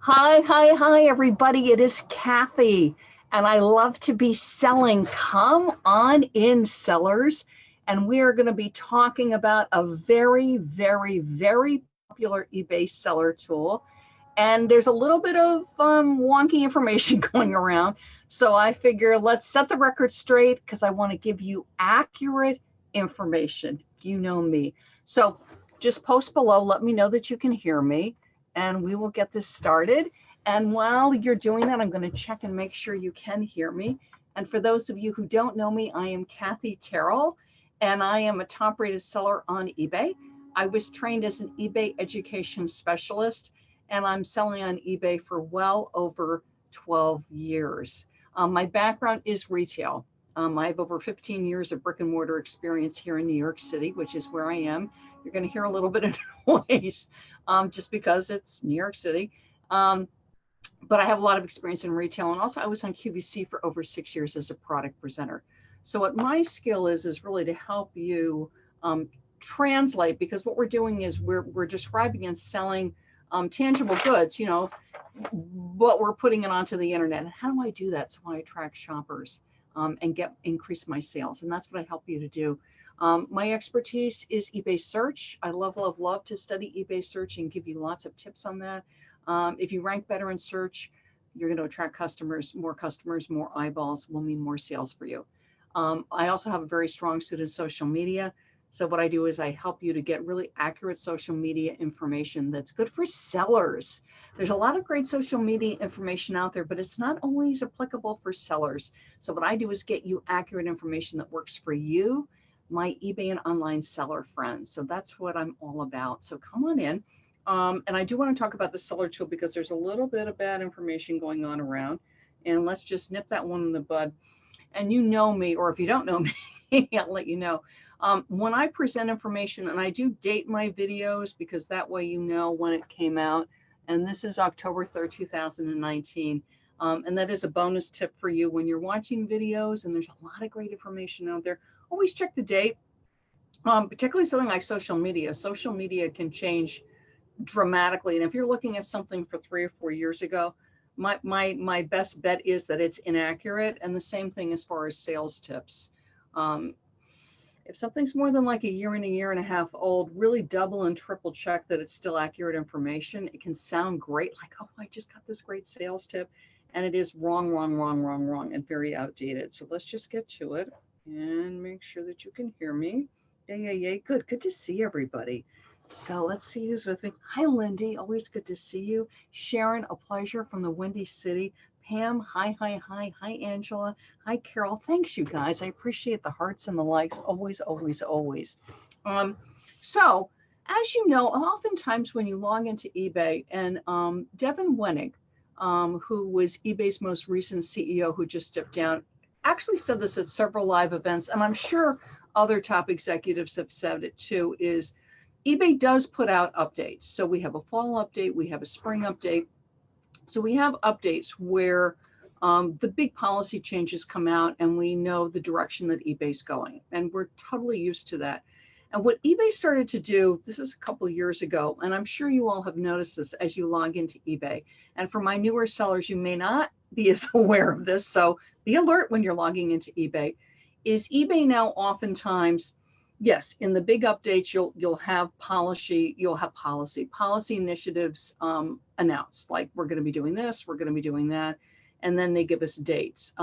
Hi, everybody. It is Kathy, and I love to be selling. Come on in, sellers. And we are going to be talking about a very popular eBay seller tool. And there's a little bit of wonky information going around. So I figure let's set the record straight because I want to give you accurate information. You know me. So just post below, let me know that you can hear me, and we will get this started. And while you're doing that, I'm going to check and make sure you can hear me. And for those of you who don't know me, I am Kathy Terrill, and I am a top rated seller on eBay. I was trained as an eBay education specialist, and I'm selling on eBay for well over 12 years. My background is retail. I have over 15 years of brick and mortar experience here in New York City, which is where I am. You're going to hear a little bit of noise just because it's New York City. But I have a lot of experience in retail, and also I was on QVC for over 6 years as a product presenter. So what my skill is really to help you translate, because what we're doing is we're describing and selling tangible goods, but we're putting it onto the internet. And how do I do that so I attract shoppers and increase my sales? And that's what I help you to do. My expertise is eBay search. I love to study eBay search and give you lots of tips on that. If you rank better in search, you're going to attract customers, more eyeballs will mean more sales for you. I also have a very strong suit in social media. So what I do is I help you to get really accurate social media information that's good for sellers. There's a lot of great social media information out there, but it's not always applicable for sellers. So what I do is get you accurate information that works for you, my eBay and online seller friends. So that's what I'm all about. So come on in. And I do want to talk about the seller tool because there's a little bit of bad information going on around. And let's just nip that one in the bud. And you know me, or if you don't know me, I'll let you know. When I present information, and I do date my videos because that way you know when it came out. And this is October 3rd, 2019. And that is a bonus tip for you when you're watching videos and there's a lot of great information out there. Always check the date, particularly something like social media. Social media can change dramatically. And if you're looking at something for 3 or 4 years ago, my best bet is that it's inaccurate. And the same thing as far as sales tips. If something's more than like a year and a half old, really double and triple check that it's still accurate information. It can sound great, like, oh, I just got this great sales tip, and it is wrong, and very outdated. So let's just get to it and make sure that you can hear me. Yay. Good to see everybody. So let's see who's with me. Hi, Lindy. Always good to see you. Sharon, a pleasure from the Windy City. Pam, hi. Hi, Angela. Hi, Carol. Thanks, you guys. I appreciate the hearts and the likes. Always. So, as you know, oftentimes when you log into eBay, and Devin Wenig, who was eBay's most recent CEO who just stepped down, actually said this at several live events, and I'm sure other top executives have said it too, is eBay does put out updates. So we have a fall update, we have a spring update. So we have updates where the big policy changes come out and we know the direction that eBay's going. And we're totally used to that. And what eBay started to do, this is a couple of years ago, and I'm sure you all have noticed this as you log into eBay. And for my newer sellers, you may not be as aware of this, so be alert when you're logging into eBay, is eBay now oftentimes, yes, in the big updates, you'll have policy initiatives announced, like we're going to be doing this, we're going to be doing that, and then they give us dates,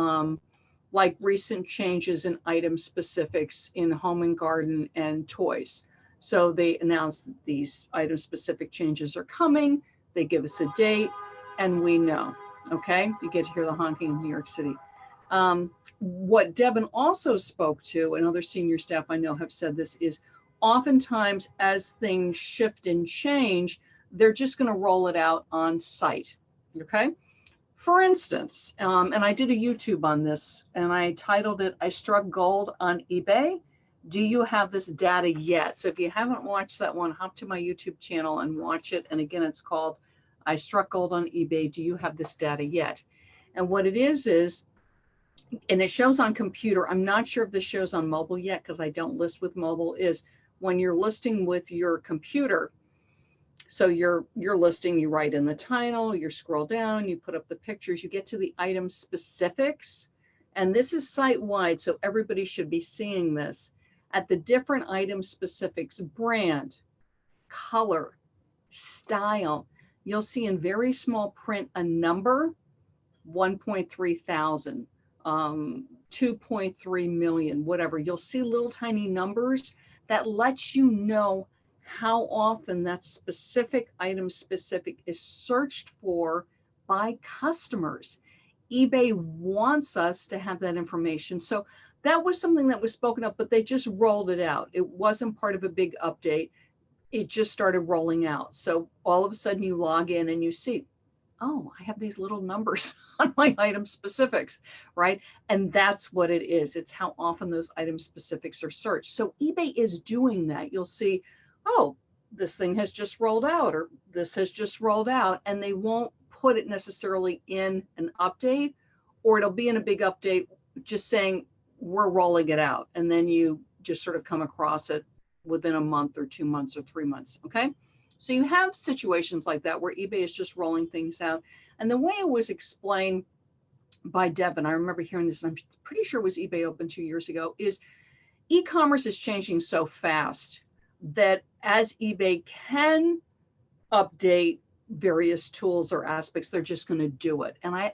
like recent changes in item specifics in home and garden and toys. So they announce that these item specific changes are coming, they give us a date, and we know. Okay, you get to hear the honking in New York City. What Devin also spoke to, and other senior staff I know have said this, is oftentimes as things shift and change, they're just going to roll it out on site. Okay. For instance, and I did a YouTube on this and I titled it, I Struck Gold on eBay. Do you have this data yet? So if you haven't watched that one, hop to my YouTube channel and watch it. And again, it's called I Struck Gold on eBay. Do you have this data yet? And what it is, and it shows on computer. I'm not sure if this shows on mobile yet because I don't list with mobile, is when you're listing with your computer, So your listing, you write in the title, you scroll down, you put up the pictures, you get to the item specifics. And this is site-wide, so everybody should be seeing this. At the different item specifics, brand, color, style, you'll see in very small print a number, 1.3 thousand, 2.3 million, whatever. You'll see little tiny numbers that lets you know how often that specific item specific is searched for by customers. eBay wants us to have that information. So that was something that was spoken up, but they just rolled it out. It wasn't part of a big update. It just started rolling out. So all of a sudden you log in and you see, oh, I have these little numbers on my item specifics, right? And that's what it is. It's how often those item specifics are searched. So eBay is doing that. You'll see, oh, this thing has just rolled out, or this has just rolled out, and they won't put it necessarily in an update, or it'll be in a big update just saying we're rolling it out. And then you just sort of come across it within a month or 2 months or 3 months, okay? So you have situations like that where eBay is just rolling things out. And the way it was explained by Deb, and I remember hearing this, and I'm pretty sure it was eBay Open 2 years ago, is e-commerce is changing so fast that as eBay can update various tools or aspects, they're just going to do it. And I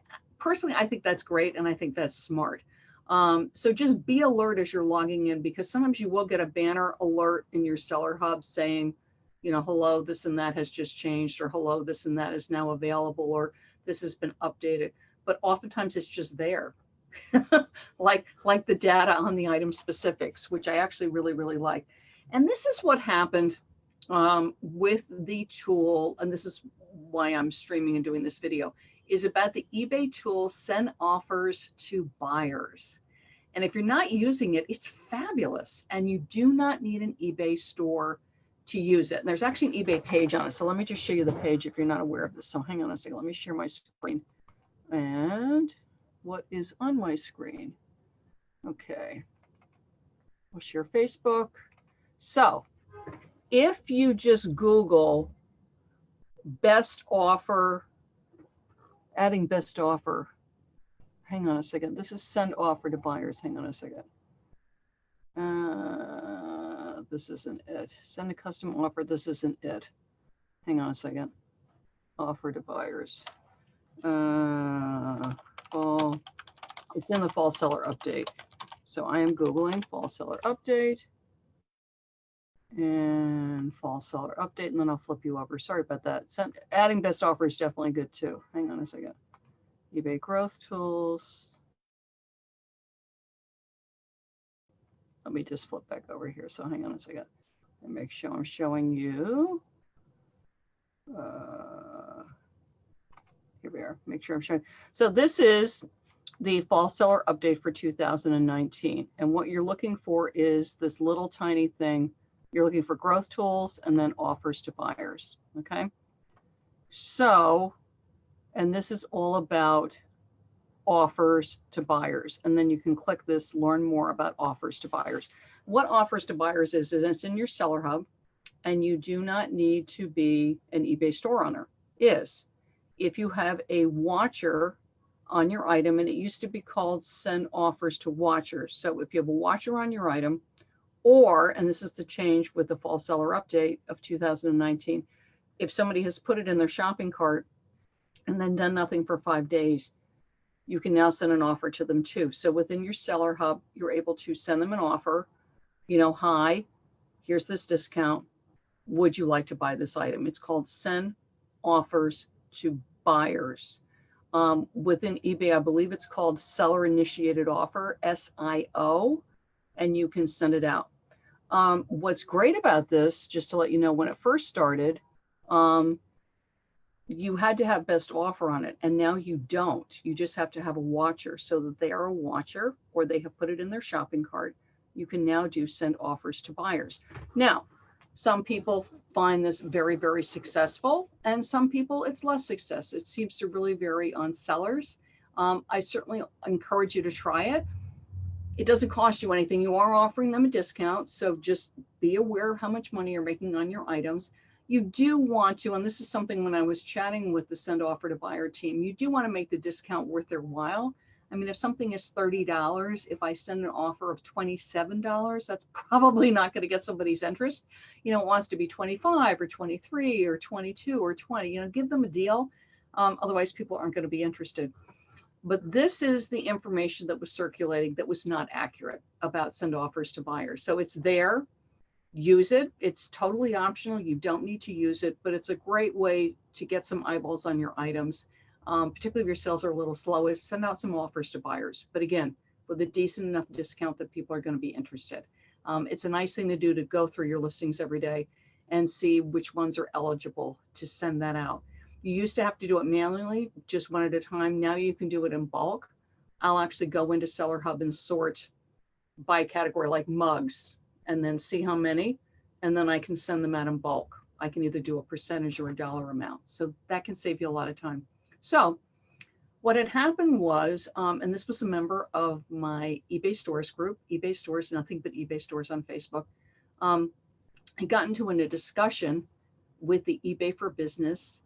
think that's great, and I think that's smart. So just be alert as you're logging in, because sometimes you will get a banner alert in your seller hub saying, you know, hello, this and that has just changed, or hello, this and that is now available, or this has been updated. But oftentimes it's just there, like the data on the item specifics, which I actually really, really like. And this is what happened with the tool, and this is why I'm streaming and doing this video, is about the eBay tool, Send Offers to Buyers. And if you're not using it, it's fabulous. And you do not need an eBay store to use it. And there's actually an eBay page on it. So let me just show you the page if you're not aware of this. So hang on a second. Let me share my screen. And what is on my screen? Okay. We'll share Facebook. So if you just Google best offer, adding best offer, hang on a second. This is Send Offer to Buyers. Hang on a second. This isn't it. Send a custom offer. This isn't it. Hang on a second. Offer to buyers. Fall. It's in the fall seller update. So I am Googling fall seller update and fall seller update, and then I'll flip you over. Sorry about that. Adding best offer is definitely good too. Hang on a second. eBay growth tools. Let me just flip back over here. So hang on a second and make sure I'm showing you. Here we are. Make sure I'm showing. So this is the fall seller update for 2019. And what you're looking for is this little tiny thing. You're looking for growth tools and then offers to buyers. Okay. So, and this is all about offers to buyers, and then you can click this, learn more about offers to buyers. What offers to buyers is it's in your seller hub, and you do not need to be an eBay store owner. If you have a watcher on your item, and it used to be called Send Offers to Watchers. So if you have a watcher on your item, or, and this is the change with the fall seller update of 2019, if somebody has put it in their shopping cart and then done nothing for 5 days, you can now send an offer to them too. So within your seller hub, you're able to send them an offer, you know, hi, here's this discount. Would you like to buy this item? It's called Send Offers to Buyers. Within eBay, I believe it's called Seller Initiated Offer, SIO, and you can send it out. What's great about this, just to let you know, when it first started, you had to have best offer on it, and now you don't. You just have to have a watcher, so that they are a watcher or they have put it in their shopping cart. You can now do Send Offers to Buyers. Now, some people find this very, very successful, and some people it's less success. It seems to really vary on sellers. I certainly encourage you to try it. It doesn't cost you anything. You are offering them a discount, so just be aware of how much money you're making on your items. you do want to, and this is something when I was chatting with the send offer to buyer team, you do want to make the discount worth their while. I mean, if something is $30, if I send an offer of $27, that's probably not going to get somebody's interest. You know, it wants to be 25 or 23 or 22 or 20, you know, give them a deal. Otherwise people aren't going to be interested. But this is the information that was circulating that was not accurate about send offers to buyers. So it's there. Use it. It's totally optional. You don't need to use it, but it's a great way to get some eyeballs on your items, particularly if your sales are a little slow, is send out some offers to buyers. But again, with a decent enough discount that people are going to be interested. It's a nice thing to do, to go through your listings every day and see which ones are eligible to send that out. You used to have to do it manually, just one at a time. Now you can do it in bulk. I'll actually go into Seller Hub and sort by category, like mugs, and then see how many, and then I can send them out in bulk. I can either do a percentage or a dollar amount. So that can save you a lot of time. So what had happened was, and this was a member of my eBay stores group, eBay stores, nothing but eBay stores on Facebook. I got into a discussion with the eBay for Business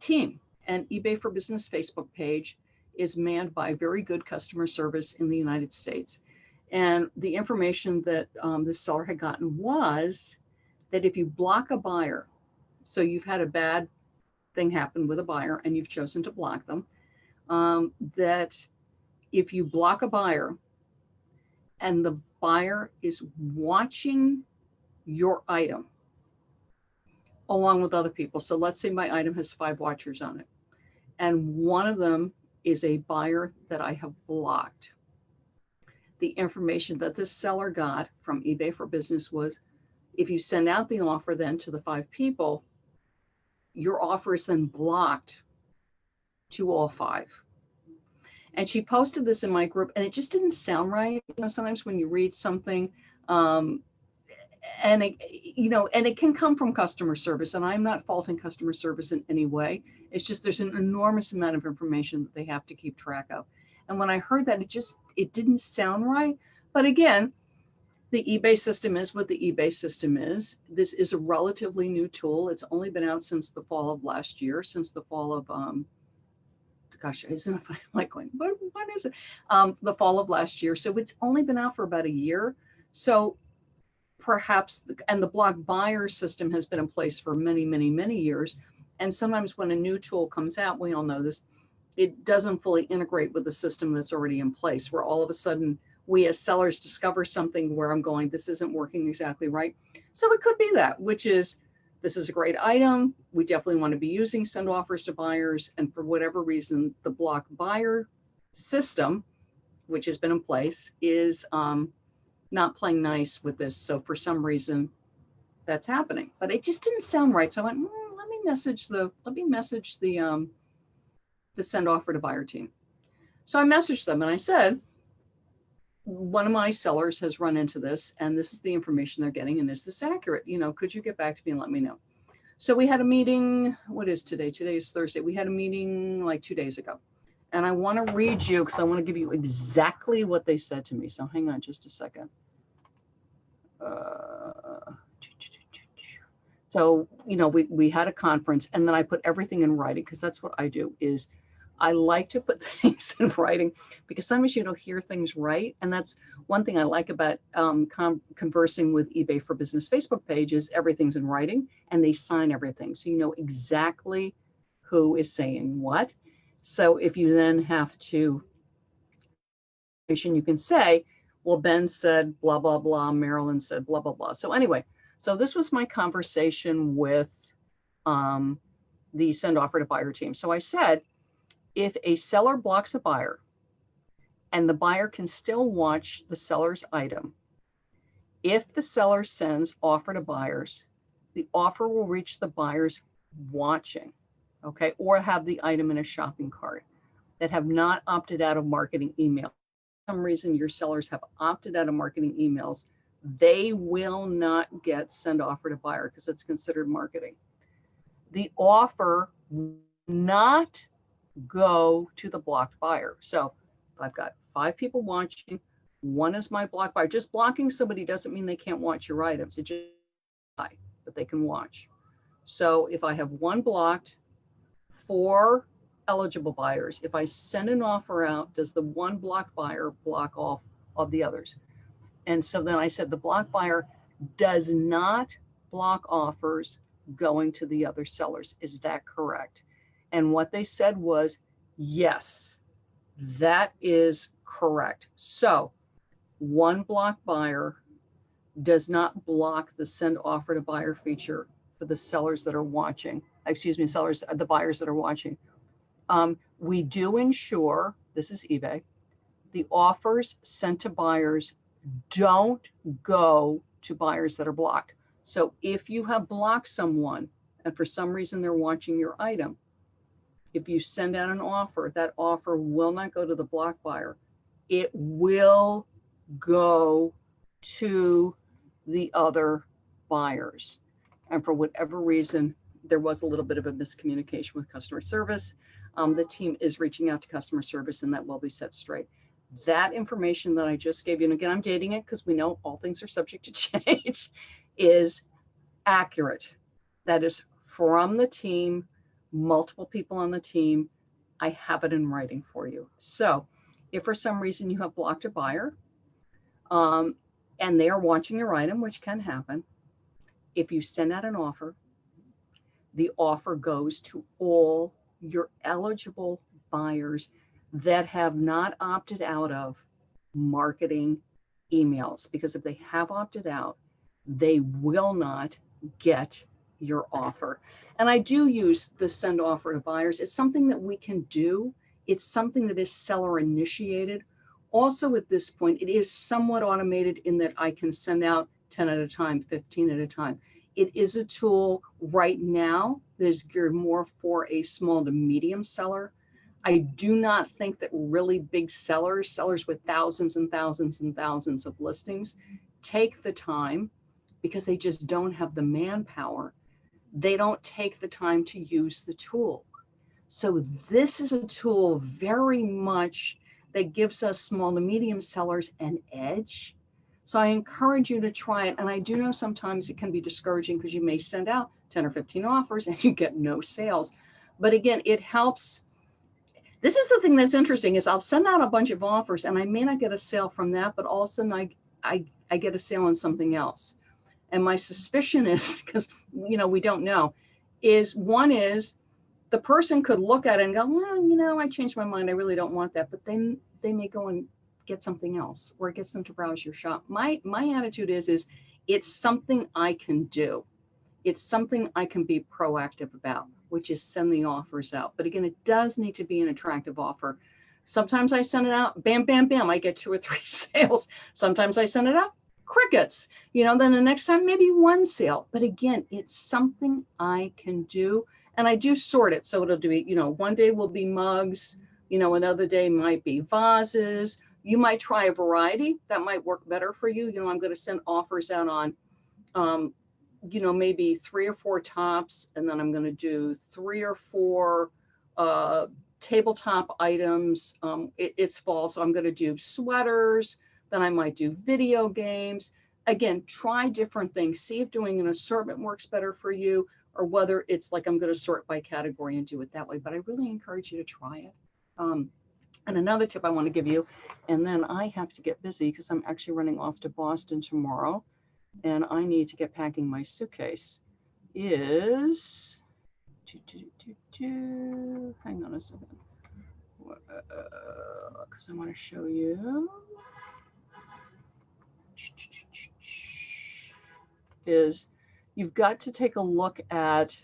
team, and eBay for Business Facebook page is manned by very good customer service in the United States. And the information that this seller had gotten was that if you block a buyer, so you've had a bad thing happen with a buyer and you've chosen to block them, that if you block a buyer and the buyer is watching your item along with other people. So let's say my item has 5 watchers on it, and one of them is a buyer that I have blocked. The information that this seller got from eBay for Business was, if you send out the offer then to the 5 people, your offer is then blocked to all 5. And she posted this in my group, and it just didn't sound right. You know, sometimes when you read something, and it, you know, and it can come from customer service, and I'm not faulting customer service in any way. It's just there's an enormous amount of information that they have to keep track of. And when I heard that, it didn't sound right. But again, the eBay system is what the eBay system is. This is a relatively new tool. It's only been out since the fall of last year, since the fall of, gosh, isn't it funny? I'm like going, what is it? The fall of last year. So it's only been out for about a year. So perhaps, and the block buyer system has been in place for many, many, many years. And sometimes when a new tool comes out, we all know this, it doesn't fully integrate with the system that's already in place, where all of a sudden we as sellers discover something where I'm going, this isn't working exactly right. So it could be that, which is, this is a great item. We definitely want to be using send offers to buyers. And for whatever reason, the block buyer system, which has been in place, is not playing nice with this. So for some reason that's happening, but it just didn't sound right. So I went, let me message the send offer to buyer team. So I messaged them and I said, one of my sellers has run into this, and this is the information they're getting, and is this accurate? You know, could you get back to me and let me know? So we had a meeting. What is today? Today is Thursday. We had a meeting like 2 days ago, and I want to read you, because I want to give you exactly what they said to me. So hang on just a second. So, you know, we had a conference, and then I put everything in writing, because that's what I do, is I like to put things in writing, because sometimes you don't hear things right. And that's one thing I like about conversing with eBay for Business Facebook page, is everything's in writing and they sign everything. So you know exactly who is saying what. So if you then have to, you can say, well, Ben said blah, blah, blah, Marilyn said blah, blah, blah. So anyway, so this was my conversation with the send offer to buyer team. So I said, if a seller blocks a buyer and the buyer can still watch the seller's item, if the seller sends offer to buyers, the offer will reach the buyers watching, okay, or have the item in a shopping cart, that have not opted out of marketing email. For some reason your sellers have opted out of marketing emails, they will not get send offer to buyer, because it's considered marketing. The offer will not go to the blocked buyer. So if I've got 5 people watching, one is my blocked buyer. Just blocking somebody doesn't mean they can't watch your items. It just, that they can watch. So if I have one blocked for eligible buyers, if I send an offer out, does the one blocked buyer block off of the others? And so then I said the block buyer does not block offers going to the other sellers. Is that correct? And what they said was, yes, that is correct. So one block buyer does not block the send offer to buyer feature for the sellers that are watching, excuse me, the buyers that are watching. We do ensure, this is eBay, the offers sent to buyers don't go to buyers that are blocked. So if you have blocked someone and for some reason they're watching your item, if you send out an offer, that offer will not go to the block buyer. It will go to the other buyers. And for whatever reason, there was a little bit of a miscommunication with customer service. The team is reaching out to customer service and that will be set straight. That information that I just gave you, and again, I'm dating it because we know all things are subject to change, is accurate. That is from the team, multiple people on the team. I have it in writing for you. So if for some reason you have blocked a buyer and they are watching your item, which can happen, if you send out an offer, the offer goes to all your eligible buyers that have not opted out of marketing emails, because if they have opted out, they will not get your offer. And I do use the send offer to buyers. It's something that we can do. It's something that is seller initiated. Also at this point, it is somewhat automated in that I can send out 10 at a time, 15 at a time. It is a tool right now that is geared more for a small to medium seller. I do not think that really big sellers with thousands and thousands and thousands of listings, take the time, because they just don't have the manpower. They don't take the time to use the tool. So this is a tool very much that gives us small to medium sellers an edge. So I encourage you to try it. And I do know sometimes it can be discouraging because you may send out 10 or 15 offers and you get no sales. But again, it helps. This is the thing that's interesting is I'll send out a bunch of offers and I may not get a sale from that, but all of a sudden I get a sale on something else. And my suspicion is, because, we don't know, is one is the person could look at it and go, well, I changed my mind. I really don't want that. But then they may go and get something else, or it gets them to browse your shop. My attitude is it's something I can do. It's something I can be proactive about, which is send the offers out. But again, it does need to be an attractive offer. Sometimes I send it out, bam, bam, bam, I get 2 or 3 sales. Sometimes I send it out, crickets, then the next time maybe 1 sale. But again, it's something I can do. And I do sort it. So it'll do, one day will be mugs, another day might be vases. You might try a variety that might work better for you. I'm going to send offers out on, maybe 3 or 4 tops, and then I'm going to do 3 or 4 tabletop items. It's fall, so I'm going to do sweaters. Then I might do video games. Again, try different things. See if doing an assortment works better for you, or whether it's like I'm going to sort by category and do it that way. But I really encourage you to try it. And another tip I want to give you, and then I have to get busy because I'm actually running off to Boston tomorrow, and I need to get packing my suitcase, is, hang on a second, because I want to show you, is you've got to take a look at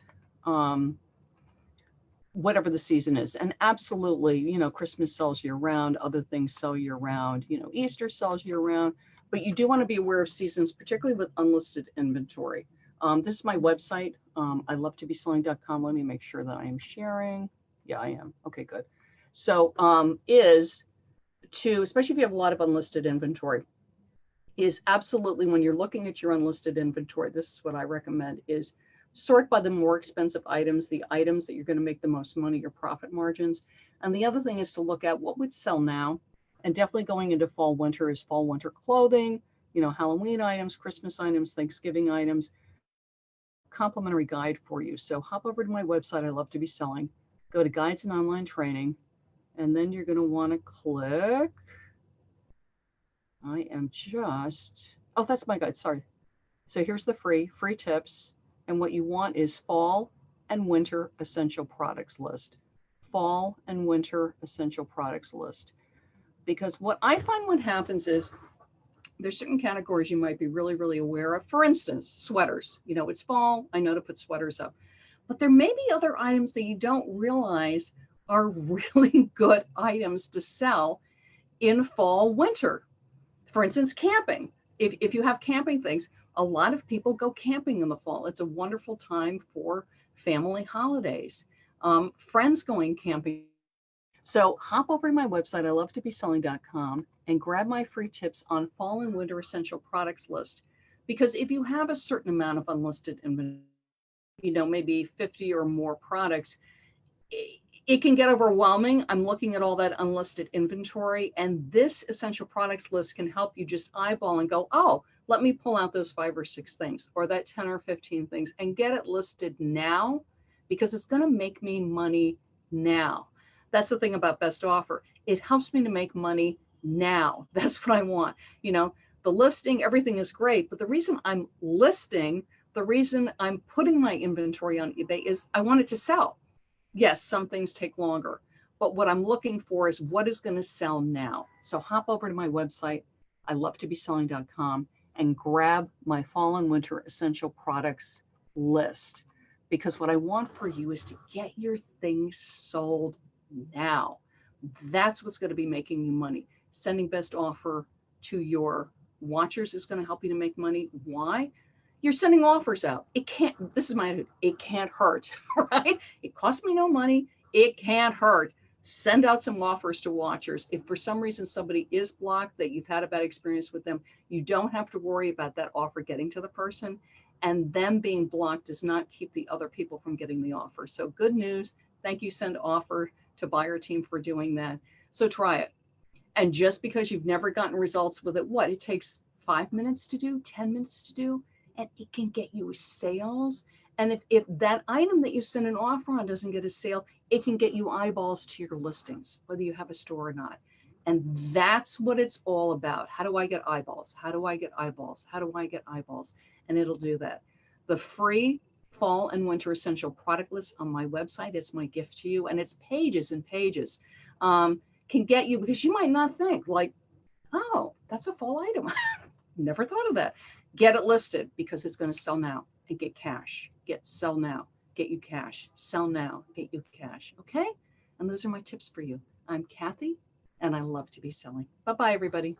whatever the season is. And absolutely, Christmas sells year round, other things sell year round, Easter sells year round, but you do want to be aware of seasons, particularly with unlisted inventory. This is my website, I love to be selling.com. Let me make sure that I am sharing. Yeah, I am. Okay, good. So especially if you have a lot of unlisted inventory, is absolutely when you're looking at your unlisted inventory, this is what I recommend, is sort by the more expensive items, the items that you're going to make the most money, your profit margins. And the other thing is to look at what would sell now, and definitely going into fall, winter is fall, winter clothing, Halloween items, Christmas items, Thanksgiving items. complimentary guide for you. So hop over to my website, I Love to Be Selling, go to Guides and Online Training, and then you're going to want to click, oh, that's my guide, sorry. So here's the free tips. And what you want is fall and winter essential products list. Fall and winter essential products list. Because what I find what happens is there's certain categories you might be really, really aware of. For instance, sweaters. You know, it's fall, I know to put sweaters up. But there may be other items that you don't realize are really good items to sell in fall, winter. For instance, camping. If you have camping things, a lot of people go camping in the fall. It's a wonderful time for family holidays. Friends going camping. So hop over to my website, ilovetobeselling.com, and grab my free tips on fall and winter essential products list. Because if you have a certain amount of unlisted inventory, you know, maybe 50 or more products, it can get overwhelming. I'm looking at all that unlisted inventory, and this essential products list can help you just eyeball and go, oh, let me pull out those 5 or 6 things, or that 10 or 15 things, and get it listed now, because it's going to make me money now. That's the thing about best offer. It helps me to make money now. That's what I want. You know, the listing, everything is great, but the reason I'm listing, the reason I'm putting my inventory on eBay is I want it to sell. Yes, some things take longer, but what I'm looking for is what is going to sell now. So hop over to my website, ilovetobeselling.com, and grab my fall and winter essential products list. Because what I want for you is to get your things sold now. That's what's going to be making you money. Sending best offer to your watchers is going to help you to make money. Why? You're sending offers out. It can't, this is my attitude, it can't hurt, right? It costs me no money. It can't hurt. Send out some offers to watchers. If for some reason somebody is blocked, that you've had a bad experience with them, you don't have to worry about that offer getting to the person. And them being blocked does not keep the other people from getting the offer. So good news. Thank you, Send Offer to Buyer Team, for doing that. So try it. And just because you've never gotten results with it, what? It takes 5 minutes to do, 10 minutes to do, and it can get you sales. And if that item that you send an offer on doesn't get a sale, it can get you eyeballs to your listings, whether you have a store or not. And that's what it's all about. How do I get eyeballs? How do I get eyeballs? How do I get eyeballs? And it'll do that. The free fall and winter essential product list on my website, it's my gift to you. And it's pages and pages. Can get you, because you might not think like, oh, that's a fall item. Never thought of that. Get it listed, because it's going to sell now, and get cash. Sell now, get you cash. Sell now, get you cash. Okay? And those are my tips for you. I'm Kathy, and I love to be selling. Bye-bye, everybody.